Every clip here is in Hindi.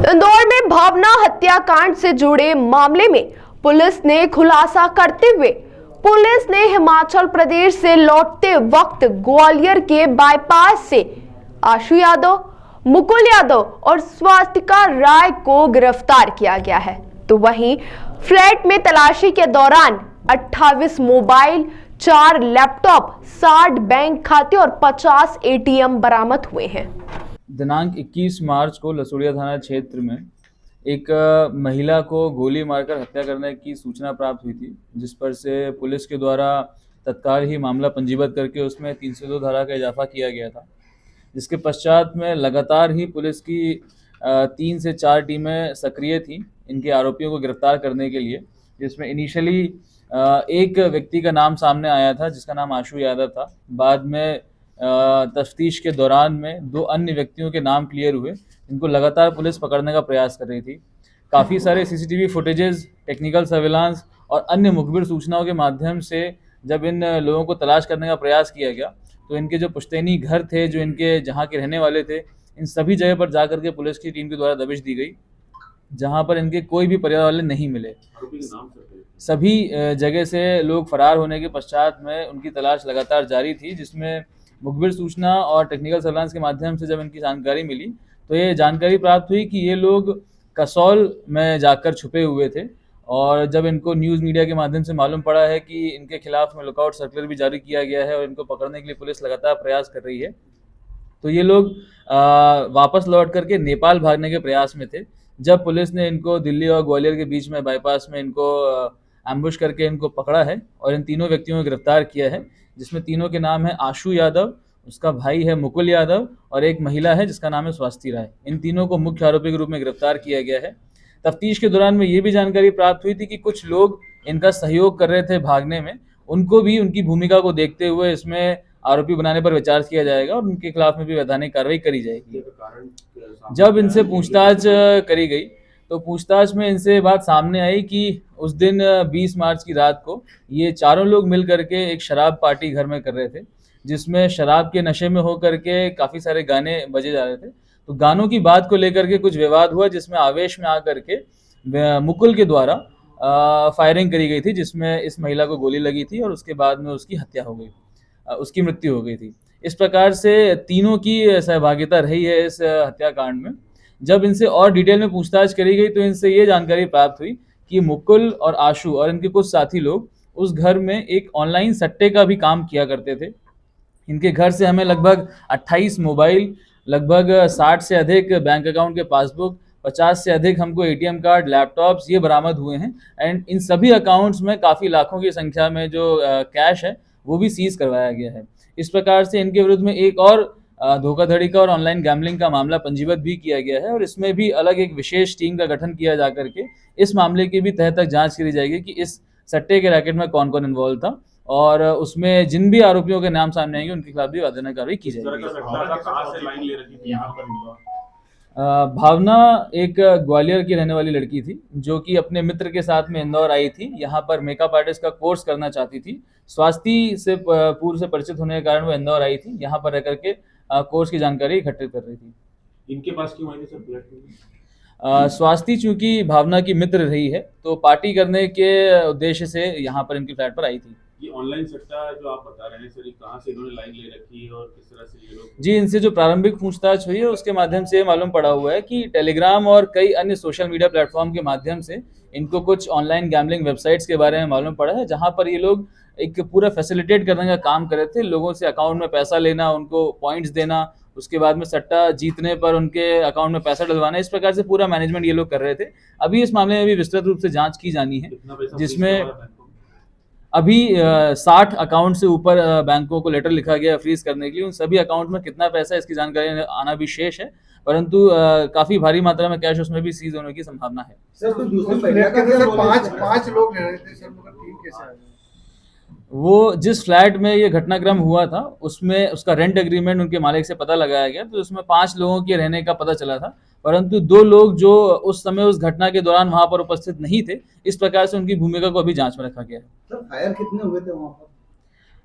इंदौर में भावना हत्याकांड से जुड़े मामले में पुलिस ने खुलासा करते हुए पुलिस ने हिमाचल प्रदेश से लौटते वक्त ग्वालियर के बाईपास से आशु यादव, मुकुल यादव और स्वास्तिका राय को गिरफ्तार किया गया है। तो वहीं फ्लैट में तलाशी के दौरान 28 मोबाइल, 4 लैपटॉप, 60 बैंक खाते और 50 एटीएम बरामद हुए हैं। दिनांक 21 मार्च को लसुड़िया थाना क्षेत्र में एक महिला को गोली मारकर हत्या करने की सूचना प्राप्त हुई थी, जिस पर से पुलिस के द्वारा तत्काल ही मामला पंजीबद्ध करके उसमें 302 धारा का इजाफा किया गया था। जिसके पश्चात में लगातार ही पुलिस की 3 से 4 टीमें सक्रिय थी इनके आरोपियों को गिरफ्तार करने के लिए, जिसमें इनिशियली एक व्यक्ति का नाम सामने आया था जिसका नाम आशु यादव था। बाद में तफ्तीश के दौरान में 2 अन्य व्यक्तियों के नाम क्लियर हुए, इनको लगातार पुलिस पकड़ने का प्रयास कर रही थी। काफ़ी सारे सीसीटीवी फुटेजेस, टेक्निकल सर्विलांस और अन्य मुखबिर सूचनाओं के माध्यम से जब इन लोगों को तलाश करने का प्रयास किया गया तो इनके जो पुश्तैनी घर थे, जो इनके जहाँ के रहने वाले थे, इन सभी जगह पर जाकर के पुलिस की टीम के द्वारा दबिश दी गई, जहाँ पर इनके कोई भी परिवार वाले नहीं मिले। सभी जगह से लोग फरार होने के पश्चात में उनकी तलाश लगातार जारी थी, जिसमें मुखबिर सूचना और टेक्निकल सर्विलांस के माध्यम से जब इनकी जानकारी मिली तो ये जानकारी प्राप्त हुई कि ये लोग कसौल में जाकर छुपे हुए थे। और जब इनको न्यूज़ मीडिया के माध्यम से मालूम पड़ा है कि इनके खिलाफ में लुकआउट सर्कुलर भी जारी किया गया है और इनको पकड़ने के लिए पुलिस लगातार प्रयास कर रही है, तो ये लोग वापस लौट करके नेपाल भागने के प्रयास में थे। जब पुलिस ने इनको दिल्ली और ग्वालियर के बीच में बाईपास में इनको एम्बुश करके इनको पकड़ा है और इन तीनों व्यक्तियों को गिरफ्तार किया है, जिसमें तीनों के नाम है आशु यादव, उसका भाई है मुकुल यादव और एक महिला है जिसका नाम है स्वास्तिका राय। इन तीनों को मुख्य आरोपी के रूप में गिरफ्तार किया गया है। तफ्तीश के दौरान में ये भी जानकारी प्राप्त हुई थी कि कुछ लोग इनका सहयोग कर रहे थे भागने में, उनको भी उनकी भूमिका को देखते हुए इसमें आरोपी बनाने पर विचार किया जाएगा और उनके खिलाफ में भी वैधानिक कार्रवाई करी जाएगी। जब इनसे पूछताछ करी गई तो पूछताछ में इनसे बात सामने आई कि उस दिन 20 मार्च की रात को ये चारों लोग मिल करके एक शराब पार्टी घर में कर रहे थे, जिसमें शराब के नशे में होकर के काफ़ी सारे गाने बजे जा रहे थे। तो गानों की बात को लेकर के कुछ विवाद हुआ, जिसमें आवेश में आकर के मुकुल के द्वारा फायरिंग करी गई थी, जिसमें इस महिला को गोली लगी थी और उसके बाद में उसकी हत्या हो गई, उसकी मृत्यु हो गई थी। इस प्रकार से तीनों की सहभागिता रही है इस हत्याकांड में। जब इनसे और डिटेल में पूछताछ करी गई तो इनसे ये जानकारी प्राप्त हुई कि मुकुल और आशु और इनके कुछ साथी लोग उस घर में एक ऑनलाइन सट्टे का भी काम किया करते थे। इनके घर से हमें लगभग 28 मोबाइल, लगभग 60 से अधिक बैंक अकाउंट के पासबुक, 50 से अधिक हमको एटीएम कार्ड, लैपटॉप्स ये बरामद हुए हैं। एंड इन सभी अकाउंट्स में काफ़ी लाखों की संख्या में जो कैश है वो भी सीज करवाया गया है। इस प्रकार से इनके विरुद्ध में एक और धोखाधड़ी का और ऑनलाइन गैम्बलिंग का मामला पंजीबद्ध भी किया गया है और इसमें भी अलग एक विशेष टीम का गठन किया जा करके इस मामले की भी तह तक जांच करी जाएगी कि इस सट्टे के रैकेट में कौन कौन इन्वॉल्व था और उसमें जिन भी आरोपियों के नाम सामने आएंगे उनके खिलाफ भी वैधानिक कार्रवाई की जाएगी। भावना एक ग्वालियर की रहने वाली लड़की थी जो कि अपने मित्र के साथ में इंदौर आई थी। यहाँ पर मेकअप आर्टिस्ट का कोर्स करना चाहती थी। स्वास्थ्य से पूर्व से परिचित होने के कारण वो इंदौर आई थी, यहाँ पर रह करके कोर्स की जानकारी इकट्ठित कर रही थी। इनके पास क्यों आई थी सर? स्वास्थ्य चूंकि भावना की मित्र रही है तो पार्टी करने के उद्देश्य से यहाँ पर इनकी फ्लैट पर आई थी। ये ऑनलाइन सट्टा जो आप बता रहे हैं सर, कहाँ से इन्होंने लाइन ले रखी है और किस तरह से ये लोग? जी, इनसे जो प्रारंभिक पूछताछ हुई है उसके माध्यम से मालूम पड़ा हुआ है कि टेलीग्राम और कई अन्य सोशल मीडिया प्लेटफॉर्म के माध्यम से इनको कुछ ऑनलाइन गैम्बलिंग वेबसाइट्स के बारे में मालूम पड़ा है, जहाँ पर ये लोग एक पूरा फैसिलिटेट करने का काम कर रहे थे। लोगों से अकाउंट में पैसा लेना, उनको पॉइंट्स देना, उसके बाद में सट्टा जीतने पर उनके अकाउंट में पैसा डलवाना, इस प्रकार से पूरा मैनेजमेंट ये लोग कर रहे थे। अभी इस मामले में भी विस्तृत रूप से जांच की जानी है, जिसमें अभी 60 अकाउंट से ऊपर बैंकों को लेटर लिखा गया फ्रीज करने के लिए। उन सभी अकाउंट में कितना पैसा इसकी जानकारी आना भी शेष है, परंतु काफी भारी मात्रा में कैश उसमें भी सीज होने की संभावना है। सर, तो दूसरी फ्लैट के अंदर पांच लोग रह रहे थे सर, मगर टीम कैसे आ गई? वो जिस फ्लैट में ये घटनाक्रम हुआ था उसमें उसका रेंट एग्रीमेंट उनके मालिक से पता लगाया गया, तो उसमें 5 लोगों के रहने का पता चला था, परंतु 2 लोग जो उस समय उस घटना के दौरान वहां पर उपस्थित नहीं थे, इस प्रकार से उनकी भूमिका को अभी जांच में रखा गया है। सर, फायर कितने हुए थे वहां पर?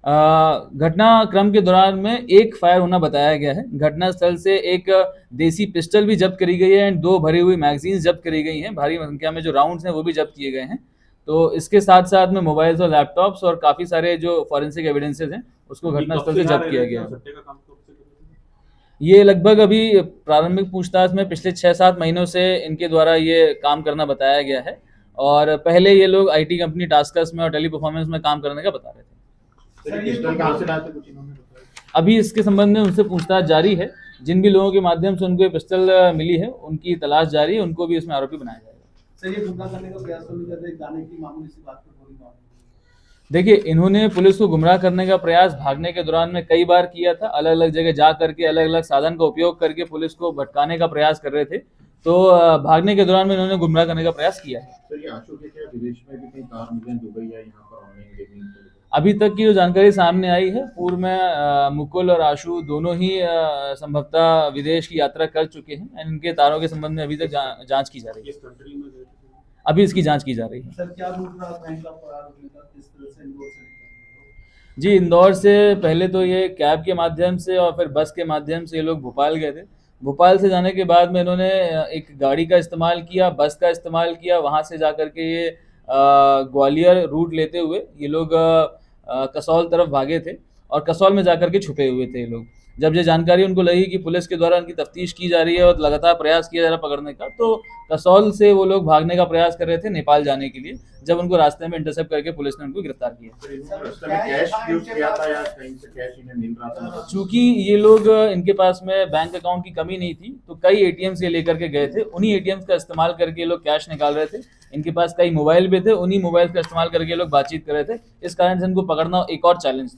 घटनाक्रम के दौरान में एक फायर होना बताया गया है। घटनास्थल से एक देसी पिस्टल भी जब्त करी गई है एंड 2 भरी हुई मैगजीन्स जब्त करी गई हैं। भारी संख्या में जो राउंड्स हैं वो भी जब्त किए गए हैं। तो इसके साथ साथ में मोबाइल्स और लैपटॉप्स और काफ़ी सारे जो फॉरेंसिक एविडेंसेस हैं उसको घटनास्थल से जब्त किया गया है। सट्टे का काम कब से कर रहे थे? ये लगभग अभी प्रारंभिक पूछताछ में पिछले 6-7 महीनों से इनके द्वारा ये काम करना बताया गया है और पहले ये लोग आईटी कंपनी टास्कस में और टेली परफॉर्मेंस में काम करने का बता रहे थे। सर ये पिस्टल कहाँ से लाए थे, कुछ इन्होंने बताया? अभी इसके संबंध में उनसे पूछताछ जारी है। जिन भी लोगों के माध्यम से उनको ये पिस्टल मिली है उनकी तलाश जारी है, उनको भी इसमें आरोपी बनाया जाएगा। सर ये गुमराह करने का प्रयास तो नहीं कर रहे, गाने की मामूली सी बात पर गोली मार देखिए, इन्होंने पुलिस को गुमराह करने का प्रयास भागने के दौरान में कई बार किया था। अलग अलग जगह जा करके अलग अलग साधन का उपयोग करके पुलिस को भटकाने का प्रयास कर रहे थे। तो भागने के दौरान में इन्होंने गुमराह करने का प्रयास किया है। सर ये आशु के क्या विदेश में भी कहीं कार मिले हैं, दुबई या यहाँ पर ऑनलाइन गेमिंग के लिए? अभी तक की जो जानकारी सामने आई है, पूर्व में मुकुल और आशु दोनों ही संभवतः विदेश की यात्रा कर चुके हैं एंड इनके तारों के संबंध में अभी तक जांच की जा रही है। किस कंट्री में गए थे? अभी इसकी जांच की जा रही है। सर क्या लूट रहा बैंक का फरार होने का, किस तरह से इंदौर से निकला? जी, इंदौर से पहले तो ये कैब के माध्यम से और फिर बस के माध्यम से ये लोग भोपाल गए थे। भोपाल से जाने के बाद में इन्होंने एक गाड़ी का इस्तेमाल किया, बस का इस्तेमाल किया, वहाँ से जा कर के ये ग्वालियर रूट लेते हुए ये लोग कसौल तरफ भागे थे और कसौल में जाकर के छुपे हुए थे ये लोग। जब ये जानकारी उनको लगी कि पुलिस के द्वारा उनकी तफ्तीश की जा रही है और लगातार प्रयास किया जा रहा है पकड़ने का, तो कसौल से वो लोग भागने का प्रयास कर रहे थे नेपाल जाने के लिए। जब उनको रास्ते में इंटरसेप्ट करके पुलिस ने उनको गिरफ्तार किया। सर इन्होंने रास्ते में कैश यूज किया था या कहीं से कैश इन्हें मिल रहा था? चूंकि ये लोग इनके पास में बैंक अकाउंट की कमी नहीं थी तो कई एटीएम्स ये लेकर के गए थे। उन्हीं एटीएम्स का इस्तेमाल करके ये लोग कैश निकाल रहे थे। इनके पास कई मोबाइल भी थे, उन्हीं मोबाइल का इस्तेमाल करके ये लोग बातचीत कर रहे थे। इस कारण से इनको पकड़ना एक और चैलेंज था।